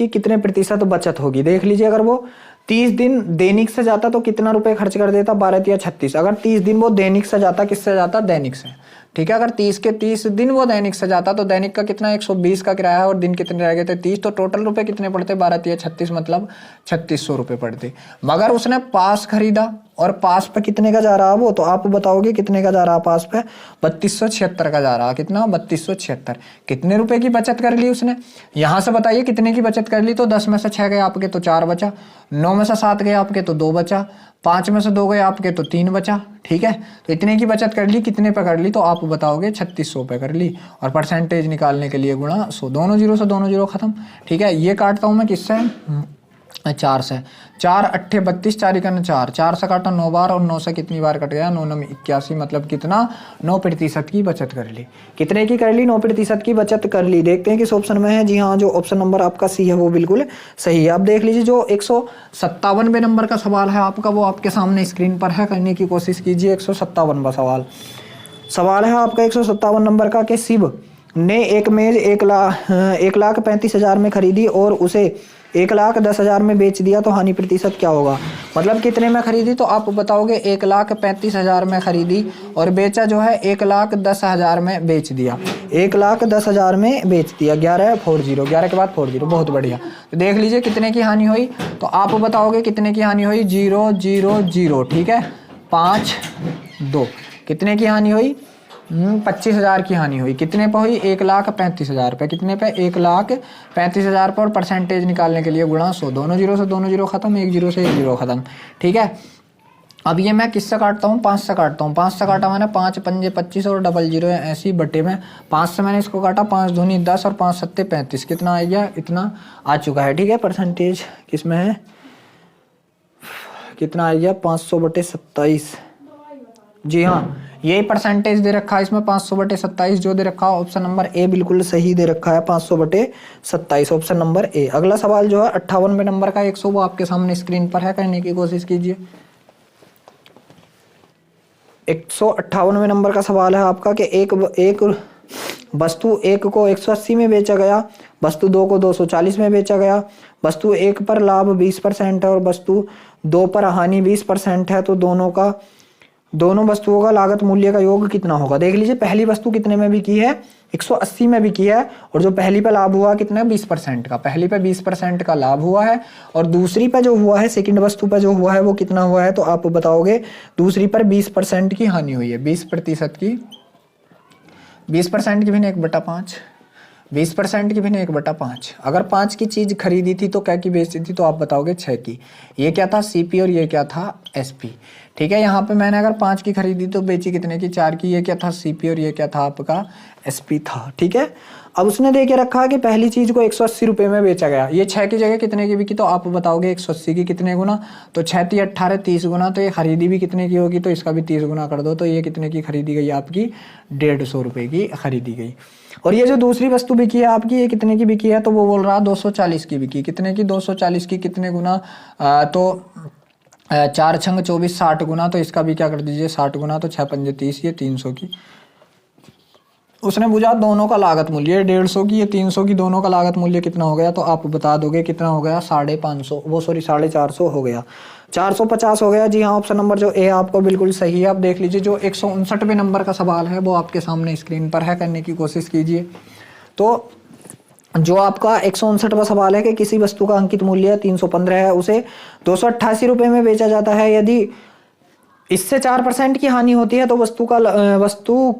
कितने प्रतिशत बचत होगी। देख लीजिए, अगर वो 30 दिन दैनिक से जाता तो कितना रुपए खर्च कर देता, 12 या 36। अगर 30 दिन वो दैनिक से जाता, किससे जाता, दैनिक से। ठीक है, अगर 30 के 30 दिन वो दैनिक से जाता तो दैनिक का कितना 120 का किराया है और दिन कितने रह गए थे 30, तो टोटल रुपए कितने पड़ते, 12 या 36, मतलब 3600 रुपये पड़ते। मगर उसने पास खरीदा और पास पे कितने का जा रहा वो, तो आप बताओगे कितने का जा रहा पास पे, 3276 का जा रहा। कितना, 3276। कितने रुपए की बचत कर ली उसने, यहां से बताइए कितने की बचत कर ली। तो 10 में से 6 गए आपके तो 4 बचा, 9 में से 7 गए आपके तो 2 बचा, 5 में से 2 गए आपके तो 3 बचा। ठीक है, तो इतने की बचत कर ली, कितने पे कर ली, तो आप बताओगे 3600 पे कर ली। और परसेंटेज निकालने के लिए गुणा 100, दोनों जीरो से दोनों जीरो खत्म। ठीक है, ये काटता हूं मैं किससे, 4 से। 4 अट्ठे 32, 4 इकन 4, 4 से काटा 9 बार, और 9 से कितनी बार कट गया, 9 9 81, मतलब कितना, 9% की बचत कर ली। कितने की कर ली, 9% की बचत कर ली। देखते हैं किस ऑप्शन में है। जी हाँ, जो ऑप्शन नंबर आपका सी है वो बिल्कुल सही है। आप देख लीजिए, जो 157वें नंबर का सवाल है आपका, वो आपके सामने स्क्रीन पर है, करने की कोशिश कीजिए। 157वां सवाल है आपका 157 नंबर का, कि शिव ने एक मेज 1,35,000 में खरीदी और उसे 1,10,000 में बेच दिया, तो हानि प्रतिशत क्या होगा। मतलब कितने में खरीदी, तो आप बताओगे 1,35,000 में खरीदी और बेचा जो है 1,10,000 में बेच दिया, 1,10,000 में बेच दिया। 11 के बाद 40, बहुत बढ़िया। तो देख लीजिए कितने की हानि हुई, तो आप बताओगे कितने की हानि हुई, 0 0 0। ठीक है, 5 2, कितने की हानि हुई, 25,000 की हानि हुई। कितने पे हुई, 1,35,000 पे। कितने पे, 1,35,000 पर। परसेंटेज निकालने के लिए गुणा 100, दोनों जीरो से दोनों जीरो खत्म, एक जीरो से एक जीरो खत्म। ठीक है, अब ये मैं किससे काटता हूँ, 5 से काटता हूँ। 5 से काटा मैंने, 5 पंजे 25 और डबल जीरो है ऐसी बटे में 5 से मैंने इसको काटा, 5 दूनी 10 और 5 सत्ते 35। कितना आ गया, इतना आ चुका है। ठीक है, परसेंटेज किसमें है, कितना आ गया, 500/27। जी हाँ, यही परसेंटेज दे रखा है इसमें, 500/27 जो दे रखा है ऑप्शन नंबर ए बिल्कुल सही दे रखा है, 500/27 ऑप्शन नंबर ए। अगला सवाल जो है 58वें नंबर का 100, वो आपके सामने स्क्रीन पर है, करने की कोशिश कीजिए। 158वें नंबर का सवाल है आपका, कि एक वस्तु 1 को 180 में बेचा गया, वस्तु 2 को 240 में बेचा गया, वस्तु 1 पर लाभ 20% है और वस्तु 2 पर हानि 20% है, तो दोनों वस्तुओं का लागत मूल्य का योग कितना होगा। देख लीजिए, पहली वस्तु कितने में बिकी है, 180 में बिकी है, और जो पहली पे लाभ हुआ कितना, 20% का। पहली पे 20% का लाभ हुआ है, और दूसरी पे जो हुआ है, सेकंड वस्तु पे जो हुआ है, वो कितना हुआ है, तो आप बताओगे दूसरी पर 20% की हानि हुई है। 20% की, 20% की भी 1/5, 20% की भी 1/5। अगर 5 की चीज खरीदी थी तो क्या की बेची थी, तो आप बताओगे 6 की। ये क्या था, सीपी, और ये क्या था, एसपी। ठीक है, यहाँ पे मैंने अगर 5 की खरीदी तो बेची कितने की, 4 की। ये क्या था, सीपी, और ये क्या था आपका, एसपी था। ठीक है, अब उसने दे के रखा कि पहली चीज को 180 रुपए में बेचा गया, ये 6 की जगह कितने की बिकी, तो आप बताओगे 180 की कितने गुना, तो 6 × 18 30 गुना, तो ये खरीदी भी कितने की होगी, तो इसका भी 30 गुना कर दो, तो ये कितने की खरीदी गई आपकी, 150 रुपए की खरीदी गई। और ये जो दूसरी वस्तु बिकी है आपकी, ये कितने की बिकी है, तो वो बोल रहा 240 की बिकी। कितने की, 240 की। कितने गुना, तो 4 छंग 24, 60 गुना, तो इसका भी क्या कर दीजिए, 60 गुना, तो 6 पंजे 30, ये 300 की। उसने पूछा दोनों का लागत मूल्य, 150 की, ये 300 की, दोनों का लागत मूल्य कितना हो गया, तो आप बता दोगे कितना हो गया, 550, वो सॉरी 450 हो गया, 450 हो गया। जी हाँ, ऑप्शन नंबर जो ए आपको बिल्कुल सही है। आप देख लीजिए, जो 159वें नंबर का सवाल है वो आपके सामने स्क्रीन पर है, करने की कोशिश कीजिए। तो जो आपका 159वां सवाल है कि किसी वस्तु का अंकित मूल्य 315 है, उसे 288 रुपए में बेचा जाता है, यदि इससे 4% की हानि होती है तो वस्तु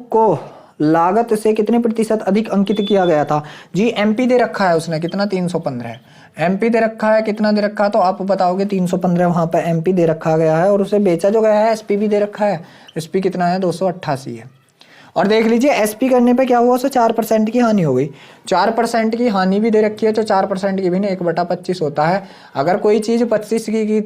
को लागत से कितने प्रतिशत अधिक अंकित किया गया था। जी एमपी दे रखा है उसने, कितना, 315 एमपी दे रखा है, कितना दे रखा है, तो आप बताओगे 315 वहां पे एमपी दे रखा गया है, और उसे बेचा जो गया है एसपी भी दे रखा है, एसपी कितना है, 288 है। और देख लीजिए, एसपी करने पे क्या हुआ, उसे 4% की हानि हो गई। 4% की हानि भी दे रखी है, तो 4% की भी 1/25 होता है। अगर कोई चीज 25 की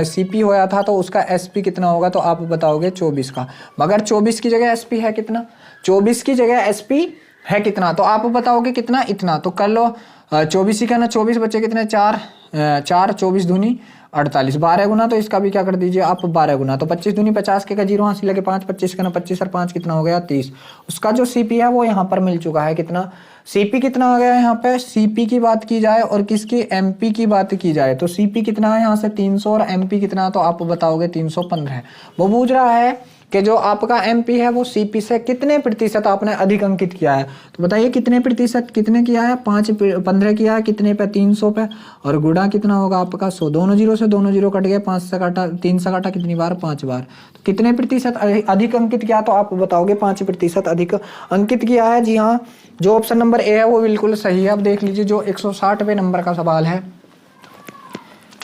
सीपी होया था तो उसका एसपी कितना होगा, तो आप बताओगे 24 का। मगर 24 की जगह एसपी है कितना, 24 की जगह एसपी है कितना, तो आप बताओगे कितना, इतना। तो कर लो 24 ही का ना, 24 बच्चे कितने, 4 24 दूनी 48, 12 गुना, तो इसका भी क्या कर दीजिए आप, 12 गुना, तो 25 दूनी 50 के का 0 हासिल लगे 5, 25 का ना 25 और 5 कितना हो गया, 30। उसका जो सीपी है वो यहाँ पर मिल चुका है, कितना सीपी कितना आ गया यहाँ पे। सीपी की बात की जाए और किसकी, एमपी की बात की जाए, तो सीपी कितना है यहाँ से 300 और एमपी कितना, तो आप बताओगे 315। वो पूछ रहा है कि जो आपका एमपी है वो सीपी से कितने प्रतिशत आपने अधिक अंकित किया है। तो बताइए कितने प्रतिशत, कितने किया है, 15 किया है, कितने पे, 300 पे, और गुणा कितना होगा आपका 100, दोनों जीरो से दोनों जीरो कट गए, 5 से काटा, 3 से काटा, कितनी बार, 5 बार। तो कितने प्रतिशत अधिक अंकित किया, तो आप बताओगे 5% अधिक अंकित किया है। जी हाँ, जो ऑप्शन नंबर ए है वो बिल्कुल सही है। अब देख लीजिए जो 160वें नंबर का सवाल है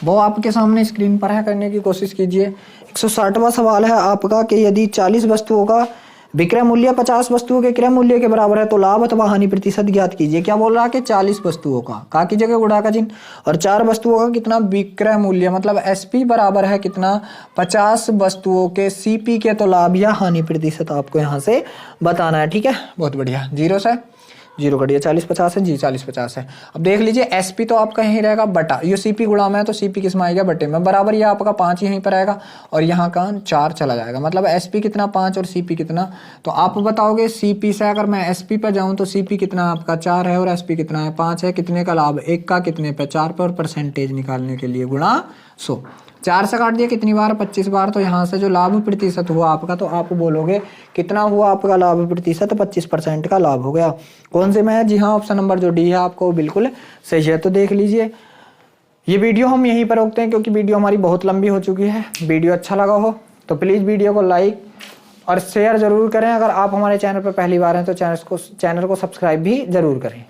वो आपके सामने स्क्रीन पर है, करने की कोशिश कीजिए। 160वां सवाल है आपका कि यदि 40 वस्तुओं का विक्रय मूल्य 50 वस्तुओं के क्रय मूल्य के बराबर है तो लाभ अथवा हानि प्रतिशत ज्ञात कीजिए। क्या बोल रहा है कि 40 वस्तुओं का की जगह गुणा का चिन्ह, और 4 वस्तुओं का कितना विक्रय मूल्य, मतलब एसपी बराबर है कितना, 50 वस्तुओं के सीपी के, तो लाभ या हानि प्रतिशत आपको यहाँ से बताना है। ठीक है, बहुत बढ़िया। 0 से 0 कटिए, 40-50 है जी, 40-50 है। अब देख लीजिए एसपी तो आपका यहीं रहेगा बटा, ये सीपी गुणा में है तो सीपी किस में आएगा, बटे में, बराबर ये आपका 5 यहीं पर आएगा और यहाँ का 4 चला जाएगा, मतलब एसपी कितना 5 और सीपी कितना। तो आप बताओगे सीपी से अगर मैं एसपी पे जाऊँ तो सीपी कितना आपका 4 है और एसपी कितना है 5 है, कितने का लाभ, 1 का कितने पे, 4 पे, और परसेंटेज निकालने के लिए गुणा 100, 4 से काट दिया कितनी बार, 25 बार। तो यहाँ से जो लाभ प्रतिशत हुआ आपका, तो आप बोलोगे कितना हुआ आपका लाभ प्रतिशत, 25% का लाभ हो गया। कौन से में है, जी हाँ ऑप्शन नंबर जो डी है आपको बिल्कुल सही है। तो देख लीजिए ये वीडियो हम यहीं पर रोकते हैं क्योंकि वीडियो हमारी बहुत लंबी हो चुकी है। वीडियो अच्छा लगा हो तो प्लीज़ वीडियो को लाइक और शेयर जरूर करें। अगर आप हमारे चैनल पर पहली बार हैं तो चैनल को सब्सक्राइब भी जरूर करें।